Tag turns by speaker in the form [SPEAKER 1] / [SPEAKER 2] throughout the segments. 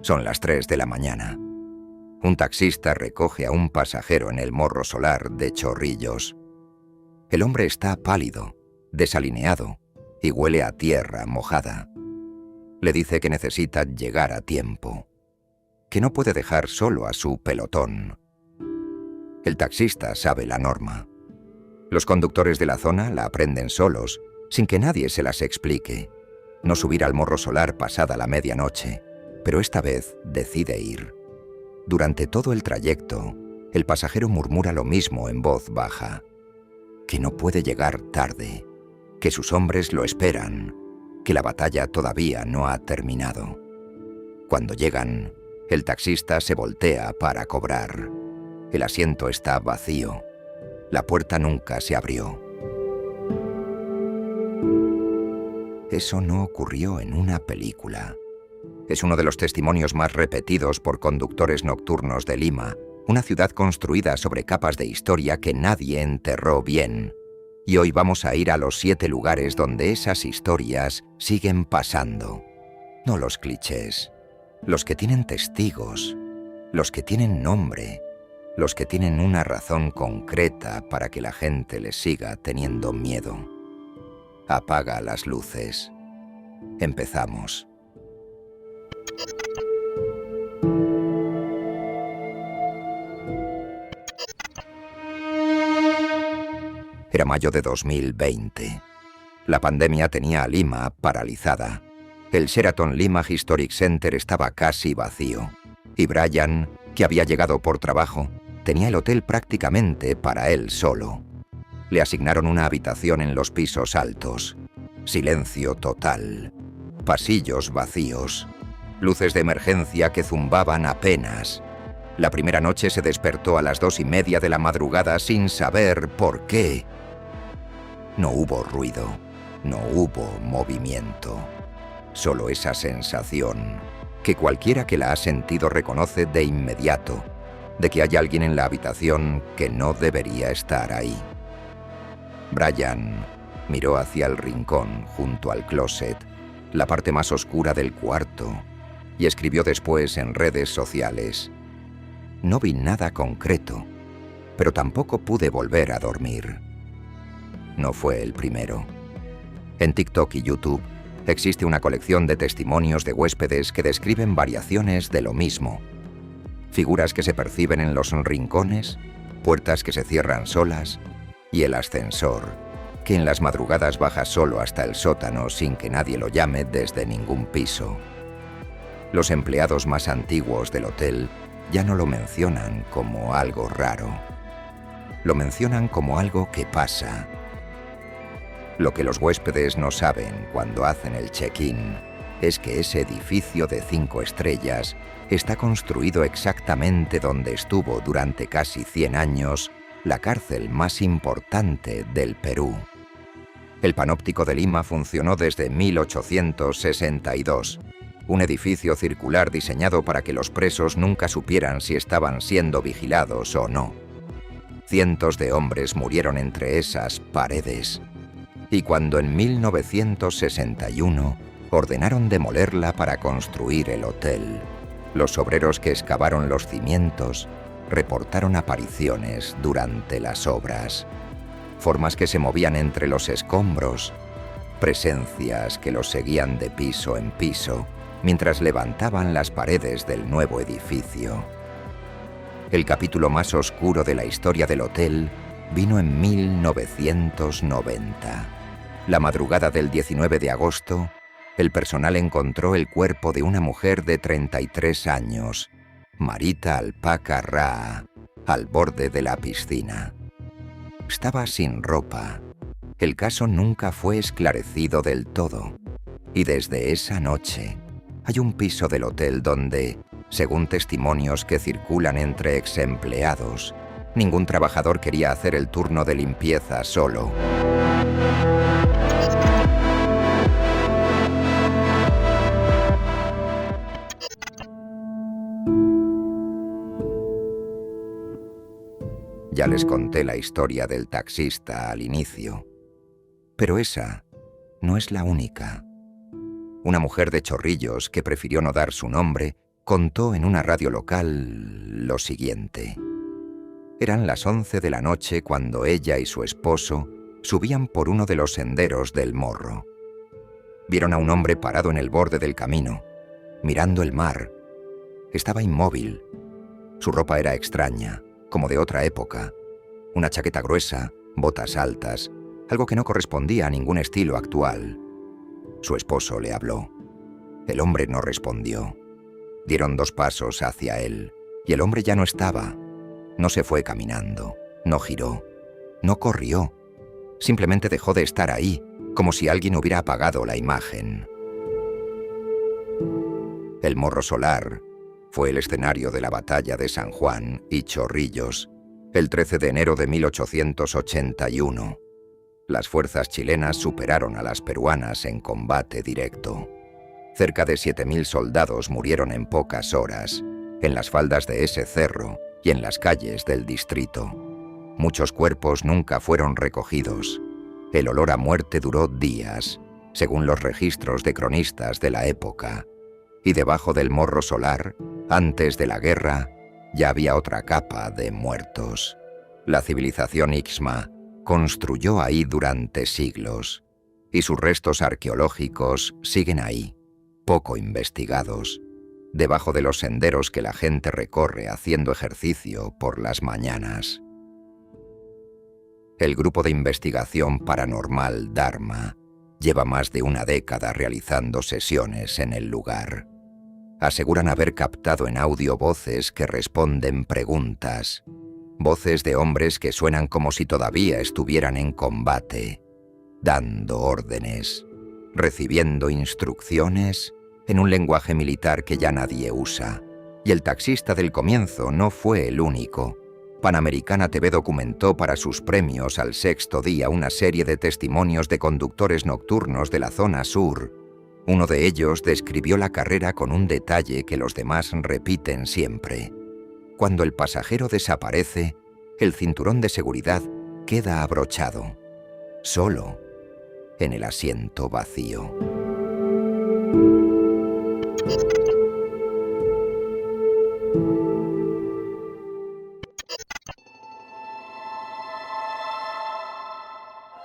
[SPEAKER 1] Son las 3 de la mañana. Un taxista recoge a un pasajero en el Morro Solar de Chorrillos. El hombre está pálido, desalineado y huele a tierra mojada. Le dice que necesita llegar a tiempo, que no puede dejar solo a su pelotón. El taxista sabe la norma. Los conductores de la zona la aprenden solos, sin que nadie se las explique. No subir al Morro Solar pasada la medianoche, pero esta vez decide ir. Durante todo el trayecto, el pasajero murmura lo mismo en voz baja, que no puede llegar tarde, que sus hombres lo esperan, que la batalla todavía no ha terminado. Cuando llegan, el taxista se voltea para cobrar. El asiento está vacío. La puerta nunca se abrió. Eso no ocurrió en una película. Es uno de los testimonios más repetidos por conductores nocturnos de Lima, una ciudad construida sobre capas de historia que nadie enterró bien. Y hoy vamos a ir a los 7 lugares donde esas historias siguen pasando. No los clichés, los que tienen testigos, los que tienen nombre, los que tienen una razón concreta para que la gente les siga teniendo miedo. Apaga las luces. Empezamos. Era mayo de 2020. La pandemia tenía a Lima paralizada. El Sheraton Lima Historic Center estaba casi vacío. Y Brian, que había llegado por trabajo, tenía el hotel prácticamente para él solo. Le asignaron una habitación en los pisos altos. Silencio total. Pasillos vacíos. Luces de emergencia que zumbaban apenas. La primera noche se despertó a las 2:30 de la madrugada sin saber por qué. No hubo ruido, no hubo movimiento. Solo esa sensación, que cualquiera que la ha sentido reconoce de inmediato, de que hay alguien en la habitación que no debería estar ahí. Brian miró hacia el rincón junto al closet, la parte más oscura del cuarto, y escribió después en redes sociales: no vi nada concreto, pero tampoco pude volver a dormir. No fue el primero. En TikTok y YouTube existe una colección de testimonios de huéspedes que describen variaciones de lo mismo. Figuras que se perciben en los rincones, puertas que se cierran solas y el ascensor, que en las madrugadas baja solo hasta el sótano sin que nadie lo llame desde ningún piso. Los empleados más antiguos del hotel ya no lo mencionan como algo raro. Lo mencionan como algo que pasa. Lo que los huéspedes no saben cuando hacen el check-in es que ese edificio de 5 estrellas está construido exactamente donde estuvo durante casi 100 años la cárcel más importante del Perú. El Panóptico de Lima funcionó desde 1862, un edificio circular diseñado para que los presos nunca supieran si estaban siendo vigilados o no. Cientos de hombres murieron entre esas paredes. Y cuando en 1961 ordenaron demolerla para construir el hotel, los obreros que excavaron los cimientos reportaron apariciones durante las obras, formas que se movían entre los escombros, presencias que los seguían de piso en piso mientras levantaban las paredes del nuevo edificio. El capítulo más oscuro de la historia del hotel vino en 1990. La madrugada del 19 de agosto, el personal encontró el cuerpo de una mujer de 33 años, Marita Alpaca Raa, al borde de la piscina. Estaba sin ropa. El caso nunca fue esclarecido del todo. Y desde esa noche, hay un piso del hotel donde, según testimonios que circulan entre exempleados, ningún trabajador quería hacer el turno de limpieza solo. Ya les conté la historia del taxista al inicio, pero esa no es la única. Una mujer de Chorrillos que prefirió no dar su nombre contó en una radio local lo siguiente. Eran las 11 de la noche cuando ella y su esposo subían por uno de los senderos del Morro. Vieron a un hombre parado en el borde del camino, mirando el mar. Estaba inmóvil. Su ropa era extraña, como de otra época. Una chaqueta gruesa, botas altas, algo que no correspondía a ningún estilo actual. Su esposo le habló. El hombre no respondió. Dieron 2 pasos hacia él, y el hombre ya no estaba. No se fue caminando, no giró, no corrió. Simplemente dejó de estar ahí, como si alguien hubiera apagado la imagen. El Morro Solar fue el escenario de la batalla de San Juan y Chorrillos, el 13 de enero de 1881. Las fuerzas chilenas superaron a las peruanas en combate directo. Cerca de 7.000 soldados murieron en pocas horas, en las faldas de ese cerro y en las calles del distrito. Muchos cuerpos nunca fueron recogidos. El olor a muerte duró días, según los registros de cronistas de la época. Y debajo del Morro Solar, antes de la guerra, ya había otra capa de muertos. La civilización Ixma construyó ahí durante siglos, y sus restos arqueológicos siguen ahí, poco investigados, debajo de los senderos que la gente recorre haciendo ejercicio por las mañanas. El grupo de investigación paranormal Dharma lleva más de una década realizando sesiones en el lugar. Aseguran haber captado en audio voces que responden preguntas, voces de hombres que suenan como si todavía estuvieran en combate, dando órdenes, recibiendo instrucciones en un lenguaje militar que ya nadie usa. Y el taxista del comienzo no fue el único. Panamericana TV documentó para sus premios al 6º día una serie de testimonios de conductores nocturnos de la zona sur. Uno de ellos describió la carrera con un detalle que los demás repiten siempre. Cuando el pasajero desaparece, el cinturón de seguridad queda abrochado, solo, en el asiento vacío.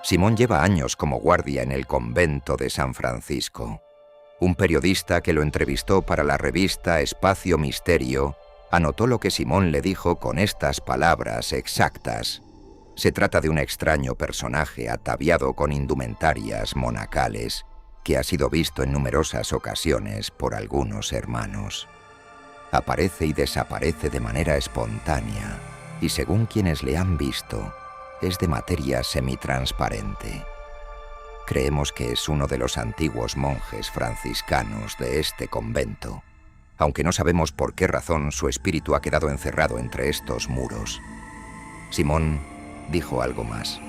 [SPEAKER 1] Simón lleva años como guardia en el convento de San Francisco. Un periodista que lo entrevistó para la revista Espacio Misterio anotó lo que Simón le dijo con estas palabras exactas. Se trata de un extraño personaje ataviado con indumentarias monacales que ha sido visto en numerosas ocasiones por algunos hermanos. Aparece y desaparece de manera espontánea y, según quienes le han visto, es de materia semitransparente. Creemos que es uno de los antiguos monjes franciscanos de este convento, aunque no sabemos por qué razón su espíritu ha quedado encerrado entre estos muros. Simón dijo algo más,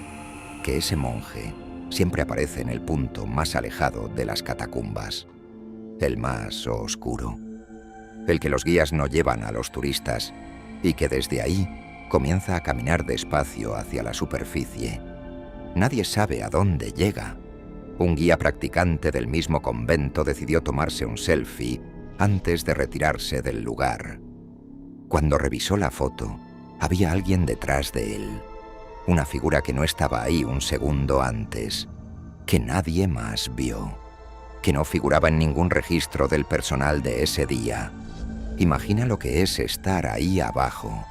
[SPEAKER 1] que ese monje siempre aparece en el punto más alejado de las catacumbas, el más oscuro, el que los guías no llevan a los turistas y que desde ahí comienza a caminar despacio hacia la superficie. Nadie sabe a dónde llega. Un guía practicante del mismo convento decidió tomarse un selfie antes de retirarse del lugar. Cuando revisó la foto, había alguien detrás de él, una figura que no estaba ahí un segundo antes, que nadie más vio, que no figuraba en ningún registro del personal de ese día. Imagina lo que es estar ahí abajo.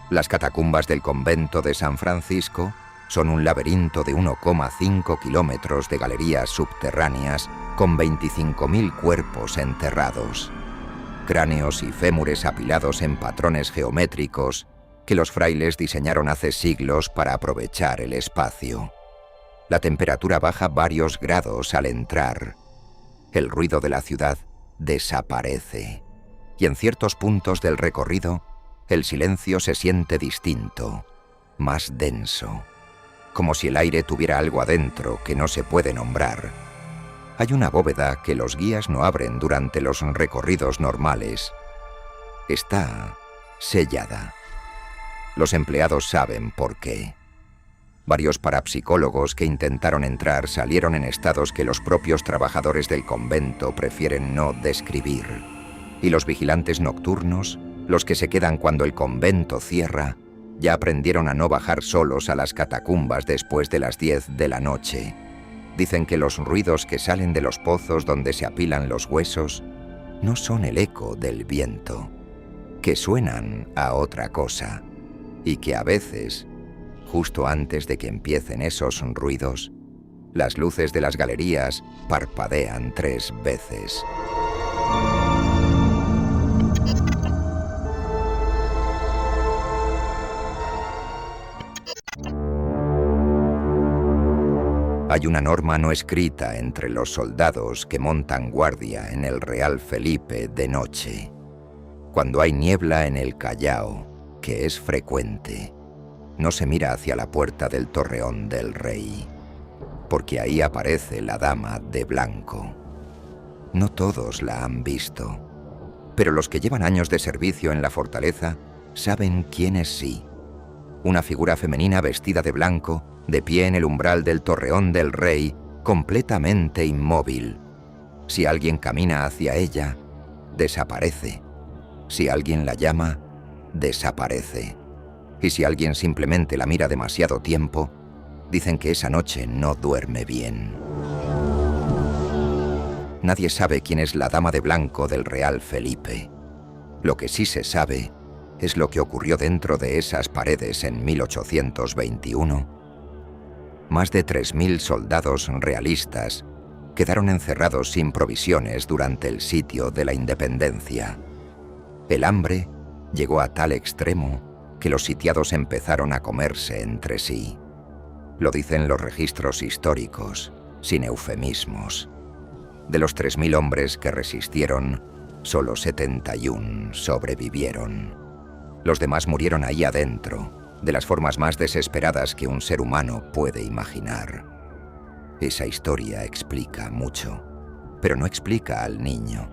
[SPEAKER 1] Las catacumbas del convento de San Francisco son un laberinto de 1,5 kilómetros de galerías subterráneas con 25.000 cuerpos enterrados. Cráneos y fémures apilados en patrones geométricos que los frailes diseñaron hace siglos para aprovechar el espacio. La temperatura baja varios grados al entrar. El ruido de la ciudad desaparece. Y en ciertos puntos del recorrido, el silencio se siente distinto, más denso, como si el aire tuviera algo adentro que no se puede nombrar. Hay una bóveda que los guías no abren durante los recorridos normales. Está sellada. Los empleados saben por qué. Varios parapsicólogos que intentaron entrar salieron en estados que los propios trabajadores del convento prefieren no describir. Y los vigilantes nocturnos, los que se quedan cuando el convento cierra, ya aprendieron a no bajar solos a las catacumbas después de las 10 de la noche. Dicen que los ruidos que salen de los pozos donde se apilan los huesos no son el eco del viento, que suenan a otra cosa, y que a veces, justo antes de que empiecen esos ruidos, las luces de las galerías parpadean 3 veces. Hay una norma no escrita entre los soldados que montan guardia en el Real Felipe de noche. Cuando hay niebla en el Callao, que es frecuente, no se mira hacia la puerta del Torreón del Rey, porque ahí aparece la dama de blanco. No todos la han visto, pero los que llevan años de servicio en la fortaleza saben quién es sí. Una figura femenina vestida de blanco, de pie en el umbral del Torreón del Rey, completamente inmóvil. Si alguien camina hacia ella, desaparece. Si alguien la llama, desaparece. Y si alguien simplemente la mira demasiado tiempo, dicen que esa noche no duerme bien. Nadie sabe quién es la dama de blanco del Real Felipe. Lo que sí se sabe es lo que ocurrió dentro de esas paredes en 1821. Más de 3.000 soldados realistas quedaron encerrados sin provisiones durante el sitio de la Independencia. El hambre llegó a tal extremo que los sitiados empezaron a comerse entre sí. Lo dicen los registros históricos, sin eufemismos. De los 3.000 hombres que resistieron, solo 71 sobrevivieron. Los demás murieron ahí adentro, de las formas más desesperadas que un ser humano puede imaginar. Esa historia explica mucho, pero no explica al niño.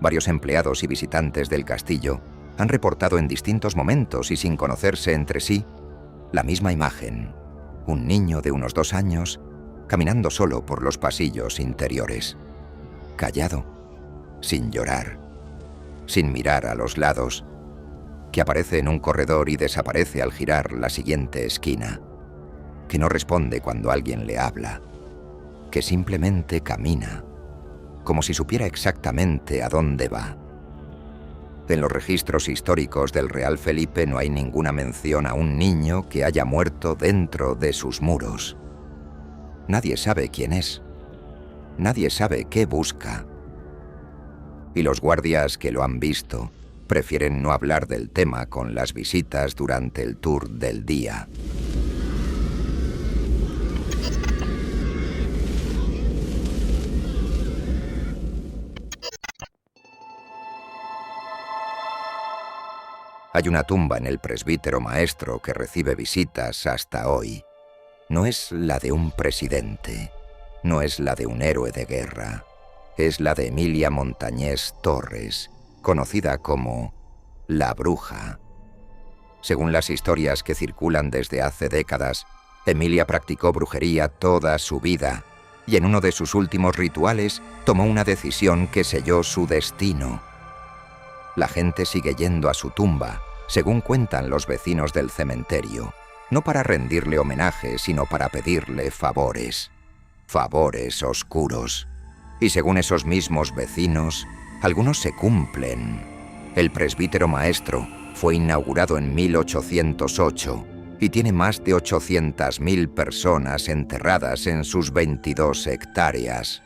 [SPEAKER 1] Varios empleados y visitantes del castillo han reportado en distintos momentos y sin conocerse entre sí la misma imagen: un niño de unos 2 años caminando solo por los pasillos interiores, callado, sin llorar, sin mirar a los lados, que aparece en un corredor y desaparece al girar la siguiente esquina, que no responde cuando alguien le habla, que simplemente camina, como si supiera exactamente a dónde va. En los registros históricos del Real Felipe no hay ninguna mención a un niño que haya muerto dentro de sus muros. Nadie sabe quién es. Nadie sabe qué busca. Y los guardias que lo han visto prefieren no hablar del tema con las visitas durante el tour del día. Hay una tumba en el presbítero maestro que recibe visitas hasta hoy. No es la de un presidente, no es la de un héroe de guerra, es la de Emilia Montañés Torres, conocida como la Bruja. Según las historias que circulan desde hace décadas, Emilia practicó brujería toda su vida y en uno de sus últimos rituales tomó una decisión que selló su destino. La gente sigue yendo a su tumba, según cuentan los vecinos del cementerio, no para rendirle homenaje, sino para pedirle favores. Favores oscuros. Y según esos mismos vecinos, algunos se cumplen. El presbítero maestro fue inaugurado en 1808 y tiene más de 800.000 personas enterradas en sus 22 hectáreas.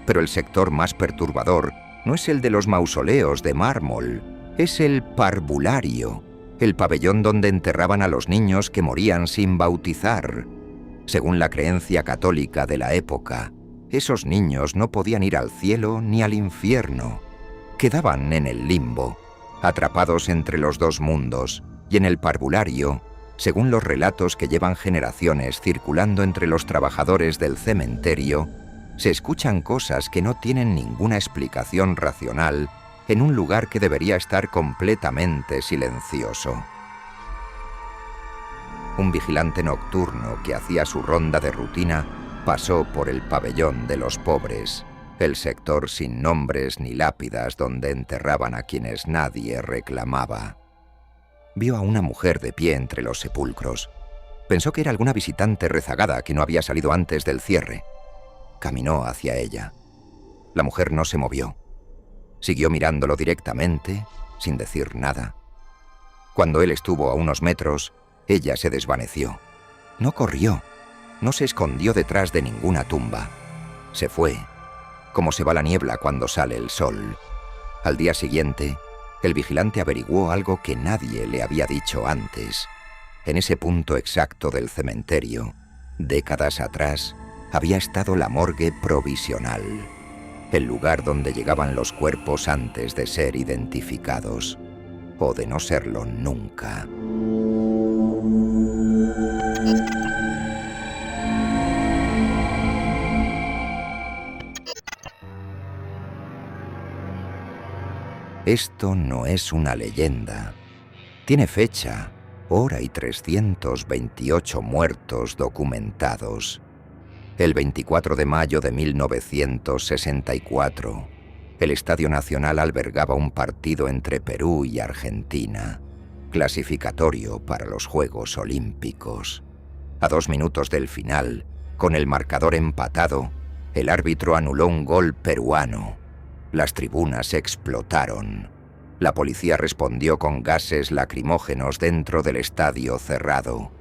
[SPEAKER 1] Pero el sector más perturbador no es el de los mausoleos de mármol, es el parvulario, el pabellón donde enterraban a los niños que morían sin bautizar. Según la creencia católica de la época, esos niños no podían ir al cielo ni al infierno. Quedaban en el limbo, atrapados entre los dos mundos, y en el parvulario, según los relatos que llevan generaciones circulando entre los trabajadores del cementerio, se escuchan cosas que no tienen ninguna explicación racional en un lugar que debería estar completamente silencioso. Un vigilante nocturno que hacía su ronda de rutina pasó por el pabellón de los pobres el sector sin nombres ni lápidas donde enterraban a quienes nadie reclamaba. Vio a una mujer de pie entre los sepulcros. Pensó que era alguna visitante rezagada que no había salido antes del cierre. Caminó hacia ella. La mujer no se movió. Siguió mirándolo directamente, sin decir nada. Cuando él estuvo a unos metros, ella se desvaneció. No corrió, no se escondió detrás de ninguna tumba. Se fue, como se va la niebla cuando sale el sol. Al día siguiente, el vigilante averiguó algo que nadie le había dicho antes. En ese punto exacto del cementerio, décadas atrás, había estado la morgue provisional, el lugar donde llegaban los cuerpos antes de ser identificados, o de no serlo nunca. Esto no es una leyenda. Tiene fecha, hora y 328 muertos documentados. El 24 de mayo de 1964, el Estadio Nacional albergaba un partido entre Perú y Argentina, clasificatorio para los Juegos Olímpicos. A 2 minutos del final, con el marcador empatado, el árbitro anuló un gol peruano. Las tribunas explotaron. La policía respondió con gases lacrimógenos dentro del estadio cerrado.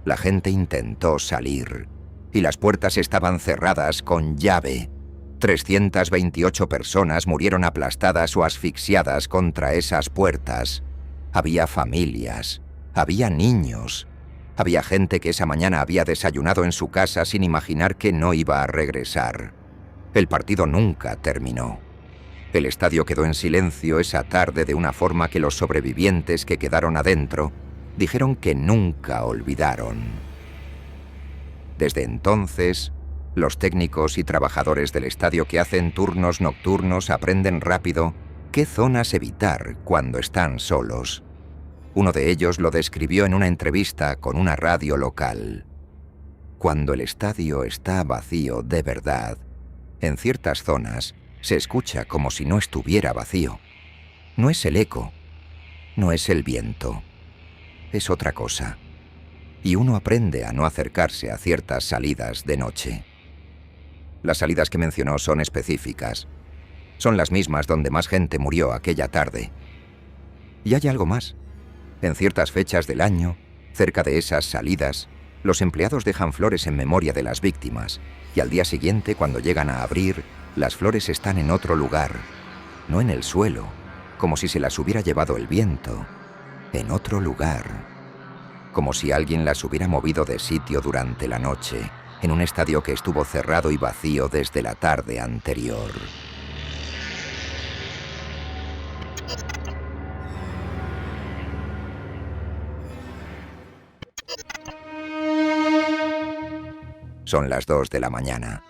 [SPEAKER 1] La gente intentó salir, y las puertas estaban cerradas con llave. 328 personas murieron aplastadas o asfixiadas contra esas puertas. Había familias, había niños, había gente que esa mañana había desayunado en su casa sin imaginar que no iba a regresar. El partido nunca terminó. El estadio quedó en silencio esa tarde de una forma que los sobrevivientes que quedaron adentro dijeron que nunca olvidaron. Desde entonces, los técnicos y trabajadores del estadio que hacen turnos nocturnos aprenden rápido qué zonas evitar cuando están solos. Uno de ellos lo describió en una entrevista con una radio local. Cuando el estadio está vacío de verdad, en ciertas zonas se escucha como si no estuviera vacío. No es el eco, no es el viento, es otra cosa. Y uno aprende a no acercarse a ciertas salidas de noche. Las salidas que mencionó son específicas. Son las mismas donde más gente murió aquella tarde. Y hay algo más. En ciertas fechas del año, cerca de esas salidas, los empleados dejan flores en memoria de las víctimas, y al día siguiente, cuando llegan a abrir, las flores están en otro lugar, no en el suelo, como si se las hubiera llevado el viento, en otro lugar, como si alguien las hubiera movido de sitio durante la noche, en un estadio que estuvo cerrado y vacío desde la tarde anterior. Son las 2 de la mañana.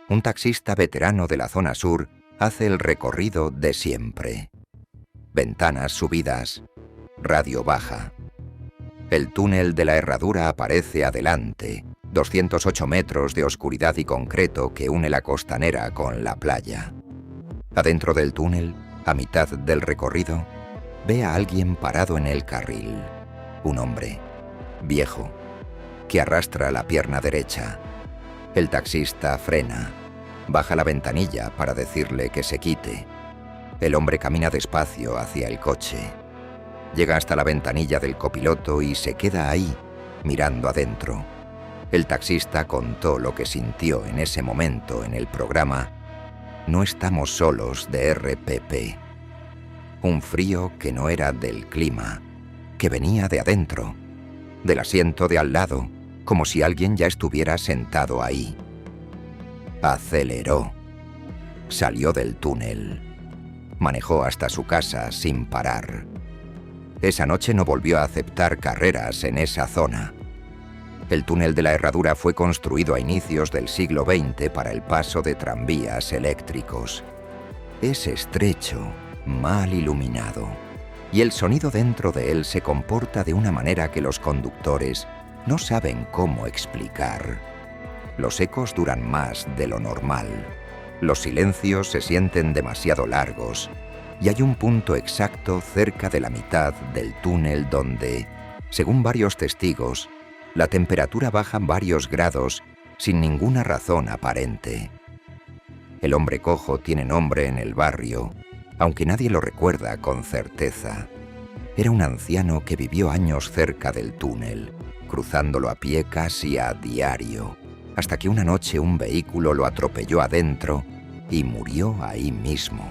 [SPEAKER 1] Un taxista veterano de la zona sur hace el recorrido de siempre. Ventanas subidas, radio baja. El túnel de la Herradura aparece adelante, 208 metros de oscuridad y concreto que une la costanera con la playa. Adentro del túnel, a mitad del recorrido, ve a alguien parado en el carril. Un hombre, viejo, que arrastra la pierna derecha. El taxista frena, baja la ventanilla para decirle que se quite. El hombre camina despacio hacia el coche. Llega hasta la ventanilla del copiloto y se queda ahí, mirando adentro. El taxista contó lo que sintió en ese momento en el programa No estamos solos de RPP. Un frío que no era del clima, que venía de adentro, del asiento de al lado, como si alguien ya estuviera sentado ahí. Aceleró. Salió del túnel. Manejó hasta su casa sin parar. Esa noche no volvió a aceptar carreras en esa zona. El túnel de la Herradura fue construido a inicios del siglo XX para el paso de tranvías eléctricos. Es estrecho, mal iluminado, y el sonido dentro de él se comporta de una manera que los conductores no saben cómo explicar. Los ecos duran más de lo normal. Los silencios se sienten demasiado largos y hay un punto exacto cerca de la mitad del túnel donde, según varios testigos, la temperatura baja varios grados sin ninguna razón aparente. El hombre cojo tiene nombre en el barrio, aunque nadie lo recuerda con certeza. Era un anciano que vivió años cerca del túnel, cruzándolo a pie casi a diario, hasta que una noche un vehículo lo atropelló adentro y murió ahí mismo.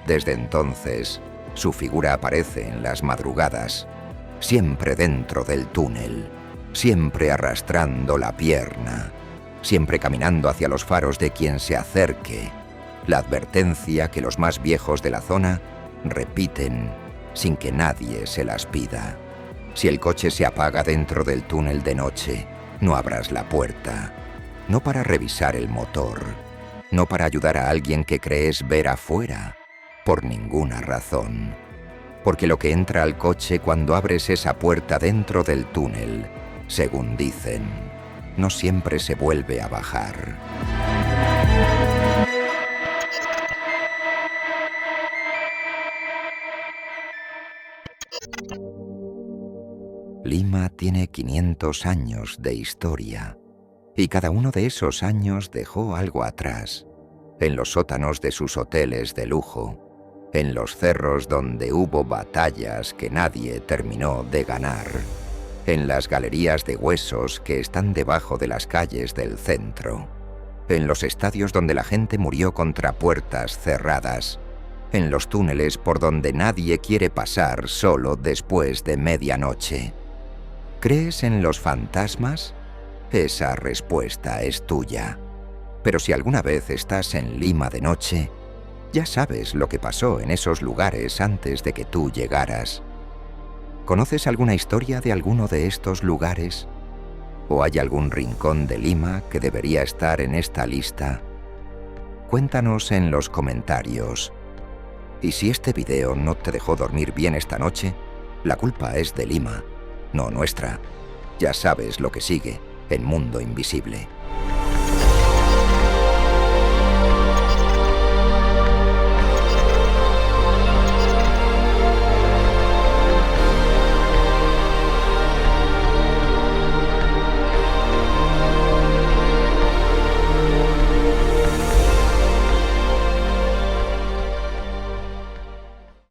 [SPEAKER 1] Desde entonces, su figura aparece en las madrugadas, siempre dentro del túnel, siempre arrastrando la pierna, siempre caminando hacia los faros de quien se acerque, la advertencia que los más viejos de la zona repiten sin que nadie se las pida. Si el coche se apaga dentro del túnel de noche, no abras la puerta, no para revisar el motor, no para ayudar a alguien que crees ver afuera, por ninguna razón. Porque lo que entra al coche cuando abres esa puerta dentro del túnel, según dicen, no siempre se vuelve a bajar. Lima tiene 500 años de historia, y cada uno de esos años dejó algo atrás, en los sótanos de sus hoteles de lujo, en los cerros donde hubo batallas que nadie terminó de ganar, en las galerías de huesos que están debajo de las calles del centro, en los estadios donde la gente murió contra puertas cerradas, en los túneles por donde nadie quiere pasar solo después de medianoche. ¿Crees en los fantasmas? Esa respuesta es tuya. Pero si alguna vez estás en Lima de noche, ya sabes lo que pasó en esos lugares antes de que tú llegaras. ¿Conoces alguna historia de alguno de estos lugares? ¿O hay algún rincón de Lima que debería estar en esta lista? Cuéntanos en los comentarios. Y si este video no te dejó dormir bien esta noche, la culpa es de Lima, no nuestra. Ya sabes lo que sigue en Mundo Invisible.